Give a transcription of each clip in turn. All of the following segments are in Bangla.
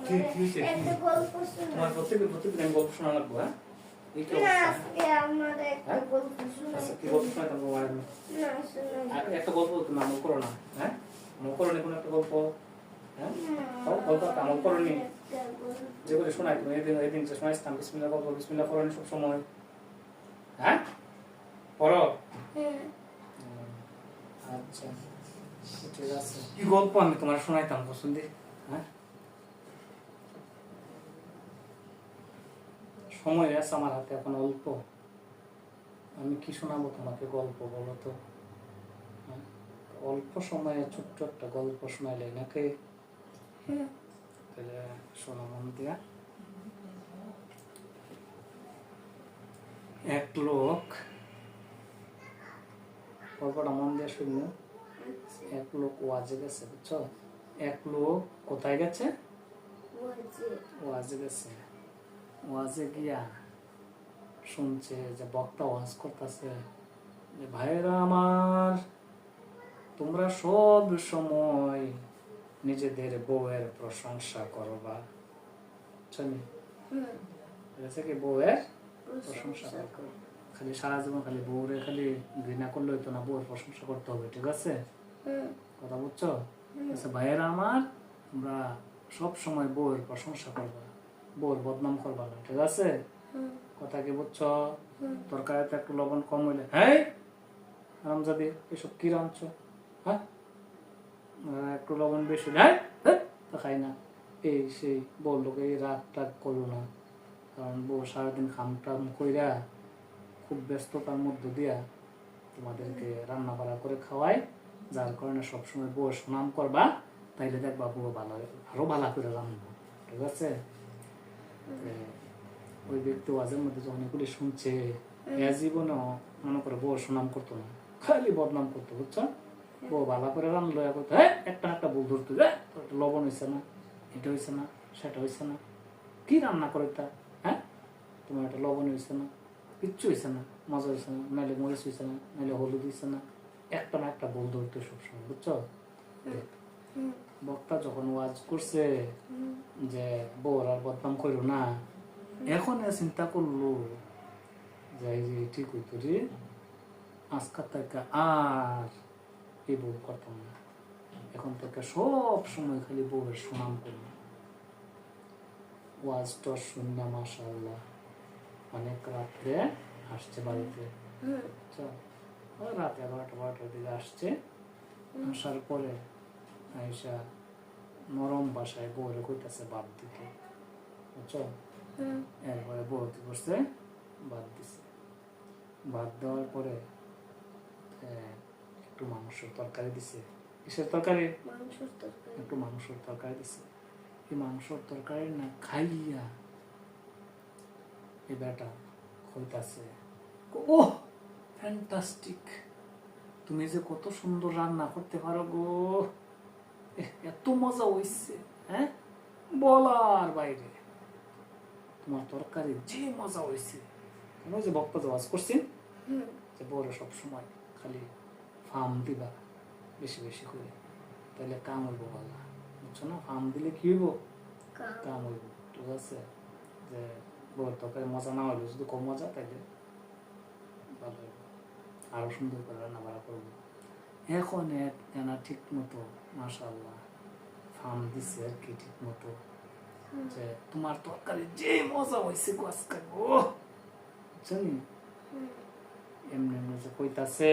কি হয়েছে? তোমার প্রত্যেকদিন গল্প শোনা লাগবো, হ্যাঁ? এই কি অবস্থা? আচ্ছা, কি গল্প শোনাতাম তোমার? একটা গল্প তুমি আমল করো না, হ্যাঁ? আমল করো নি কোনো একটা গল্প, হ্যাঁ? গল্প একটা আমল করো নি, যেগুলো শোনাই তুমি এদিন যে শোনাইছিলাম বিসমিল্লাহ গল্প, বিসমিল্লাহ করো নি সব সময়, হ্যাঁ? পড়ো? আচ্ছা, ঠিক আছে। কি গল্প আমি তোমার শোনাইতাম পছন্দি, হ্যাঁ? সময় আছে আমার হাতে এখন অল্প, আমি কি শোনাবো তোমাকে গল্প বলো তো, হ্যাঁ? অল্প সময়ে ছোট্ট একটা গল্প শোনাইলে নাকি? তাহলে শোনো মন দিয়া। এক লোক, গল্পটা মন দিয়ে শুনলো। এক লোক ওয়াজে গেছে, বুঝছো? এক লোক কোথায় গেছে? ওয়াজে গেছে। ওয়াজে গিয়া শুনছে যে বক্তা ওয়াজ করতেছে যে ভাইরা আমার, তোমরা সব সময় নিজেদের বউয়ের প্রশংসা করবা, কি বউয়ের প্রশংসা করো, খালি সারা জীবন খালি বউরে খালি ঘৃণা করলে হইতো না, বউয়ের প্রশংসা করতে হবে, ঠিক আছে? কথা বুঝছো? আচ্ছা ভাইয়েরা আমার, তোমরা সব সময় বউয়ের প্রশংসা করবা, বউর বদনাম করবা না, ঠিক আছে? কথা কি বুঝছো? তরকারিতে একটু লবণ কম হইলে হ্যাঁ হারামজাদি এসব কি রাঁধছো, হ্যাঁ? একটু লবণ বেশি হ্যাঁ তা খাই না, এই সেই বললো এই রাগ টাগ করো না, কারণ বউ সারাদিন খাম টাম কইরা খুব ব্যস্ততার মধ্য দিয়া তোমাদেরকে রান্না বাড়া করে খাওয়াই, যার কারণে সবসময় বউ সুনাম করবা, তাইলে দেখবা বউ ভালো আরো ভালো করে রান্না, ঠিক আছে? ওই ব্যক্তি ওয়াজের মধ্যে যখন এগুলি শুনছে, জীবনে মনে করে বউ সুনাম করতো না, খালি বদনাম করতো, বুঝছো? বউ ভালো করে রান্না লয়া করতো, হ্যাঁ একটা একটা বউ ধরতো, লবণ হয়েছে না, এটা হয়েছে না, সেটা হয়েছে না, কি রান্না করে তা, হ্যাঁ? তোমার একটা লবণ হয়েছে না, কিচ্ছু হয়েছে না, মজা হয়েছে না, নাইলে মরিচ হয়েছে না, নাইলে হলুদ হয়েছে না, একটা না একটা বউ ধরতো সবসময়, বুঝছো? বক্তা যখন ওয়াজ করছে যে বউর আর বদনাম করো না, এখন চিন্তা করলো যে ঠিক হইতো রে, আজকাল থেকে আর এই বউ করতাম না, এখন থেকে সব সময় খালি বউয়ের সুনাম করবো। ওয়াজটা শুনলাম মাশাআল্লাহ, অনেক রাত্রে আসছে বাড়িতে, রাত 11টা-12টার দিকে আসছে, আসার পরে আইসা নরম ভাষায় বউরে কইতাছে বাদ দিতে, বুঝছো? এরপরে বউ কি করছে, বাদ দিছে। বাদ দেওয়ার পরে একটু মাংসের তরকারি দিছে। কিসের তরকারি? একটু মাংসের তরকারি দিছে। এই মাংসের তরকারি না খাইয়া এই বেটা কইতাছে, ও ফ্যান্টাস্টিক, তুমি যে কত সুন্দর রান্না করতে পারো গো, এত মজা হইছে, হ্যাঁ বলার বাইরে, তোমার তরকারি যে মজা হয়েছে। যে বক্তা ওয়াজ করছেন যে বড় সব সময় খালি ফার্ম দিবা বেশি বেশি করে, তাহলে কাম হইব ভালো, বুঝছো না? ফার্ম দিলে কি হইব, কাম হইব, ঠিক আছে? যে বড় তরকারি মজা না হইলে যদি কম মজা, তাইলে ভালো হইব, আরো সুন্দর করে রান্না বাড়া করবো। এখন এনা ঠিক মতো মাশাআল্লাহ ফার্ম দিচ্ছে আর কি, ঠিক মতো যে তোমার তরকারি যে মজা হয়েছে আজকে গো, বুঝছনি? এমনি এমনি যে কইতাছে,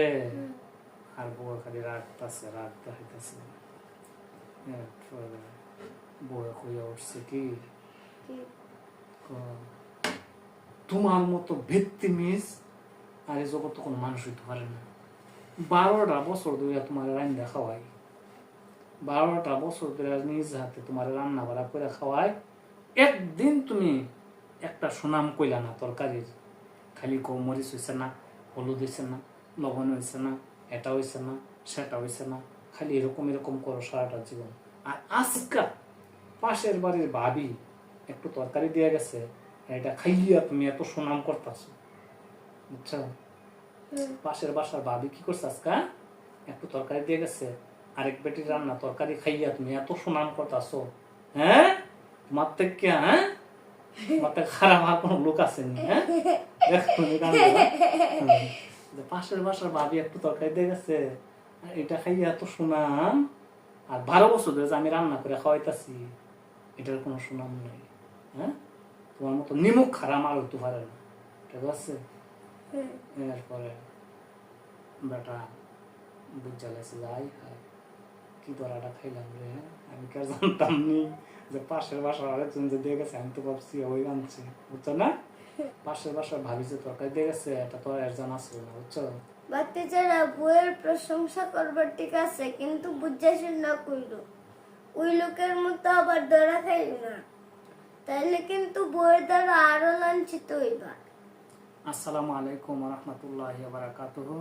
আর বউ খালি রাখতাছে, রাগ দেখাইতেছে। বউ কইয়া উঠছে কি, তোমার মতো ভিত্তিমিস আর এই জগৎ কোনো মানুষ হইতে পারে না। 12টা বছর ধরে তোমার রান্না খাওয়াই, 12টা বছর ধরে নিজ হাতে তোমার রান্না বাড়া করে খাওয়াই, একদিন তুমি একটা সুনাম কইলা না তরকারির, খালি মরিচ হয়েছে না, হলুদ হয়েছে না, লবণ হয়েছে না, এটা হয়েছে না, সেটা হয়েছে না, খালি এরকম এরকম করো সারাটা জীবন। আর আজকা পাশের বাড়ির ভাবি একটু তরকারি দিয়ে গেছে, এটা খাইয়া তুমি এত সুনাম করতেছ, বুঝছো? পাশের বাসার ভাবি কি করছে, আজকা একটু তরকারি দিয়ে গেছে, আরেক বেটির রান্না তরকারি খাইয়া তুমি এত সুনাম করতেছ, হ্যাঁ তোমার থেকে হ্যাঁ তোমার থেকে খারাপ আর কোনো লোক আসেনি হ্যাঁ দেখো তুমি কাঁদো না? যে পাশের বাসার ভাবি একটু তরকারি দিয়ে গেছে এটা খাইয়ে এত সুনাম আর 12 বছর ধরে যে আমি রান্না করে খাওয়াইতাছি এটার কোনো সুনাম নেই হ্যাঁ তোমার মতো নিমুখ খারাপ আর হইতে পারে না ঠিক আছে এরপরে বেটা বুঝা লাগছে যাই খাই কি দরাটা খাইলাম রে আমি কে জানতাম নি যে পাশের বাসার আরেকজন যে দিয়ে গেছে আমি তো ভাবছি ওই আনছে বুঝছো না পাশের বাসার ভাবি যে তরকারি দিয়ে গেছে এটা তো আর জানা ছিল না বুঝছো বাচ্চারা বইয়ের প্রশংসা করবার ঠিক আছে কিন্তু বুঝাইছ না কইলো ওই লোকের মতো আবার ধরা খাইল না তাইলে কিন্তু বইয়ের দ্বারা আরো লাঞ্ছিত হইবা। আসসালামু আলাইকুম ওয়া রাহমাতুল্লাহি ওয়া বারাকাতুহু।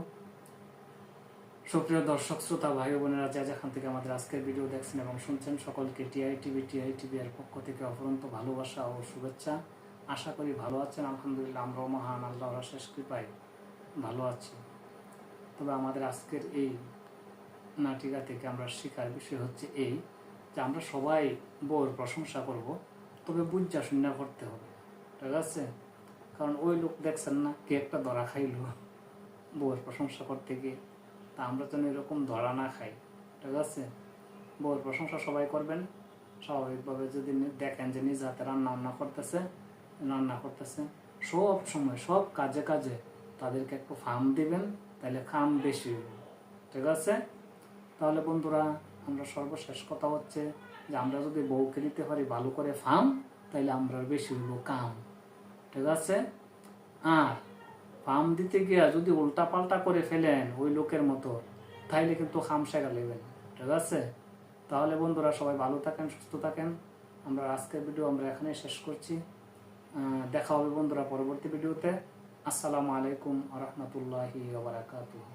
সুপ্রিয় দর্শক শ্রোতা ভাই বোনেরা যা যেখান থেকে আমাদের আজকের ভিডিও দেখছেন এবং শুনছেন সকলকে টিআইটিভি এর পক্ষ থেকে অফুরন্ত ভালোবাসা ও শুভেচ্ছা। আশা করি ভালো আছেন। আলহামদুলিল্লাহ আমরাও মহান আল্লাহর শেষ কৃপায় ভালো আছি। তবে আমাদের আজকের এই নাটিকা থেকে আমরা শেখার বিষয় হচ্ছে এই যে আমরা সবাই বউর প্রশংসা করব, তবে বুঝা শূন্য করতে হবে, ঠিক আছে? কারণ ওই লোক দেখছেন না কে একটা ধরা খাইলো বউয়ের প্রশংসা করতে গিয়ে, তা আমরা যেন এরকম ধরা না খাই, ঠিক আছে? বউয়ের প্রশংসা সবাই করবেন স্বাভাবিকভাবে। যদি দেখেন যে নিজ হাতে রান্না করতেছে সব সময় সব কাজে কাজে তাদেরকে একটু ফার্ম দিবেন, তাহলে খাম বেশি হইব, ঠিক আছে? তাহলে বন্ধুরা আমরা সর্বশেষ কথা হচ্ছে যে আমরা যদি বউকে দিতে পারি ভালো করে ফার্ম, তাইলে আমরা বেশি হইব কাম, ঠিক আছে? আর ফার্ম দিতে গিয়া যদি উল্টা পাল্টা করে ফেলেন ওই লোকের মতো, তাইলে কিন্তু খাম শেখা নেবেন, ঠিক আছে? তাহলে বন্ধুরা সবাই ভালো থাকেন, সুস্থ থাকেন। আমরা আজকের ভিডিও আমরা এখানে শেষ করছি। দেখা হবে বন্ধুরা পরবর্তী ভিডিওতে। আসসালামু আলাইকুম ওয়া রাহমাতুল্লাহি ওয়া বারাকাতুহু।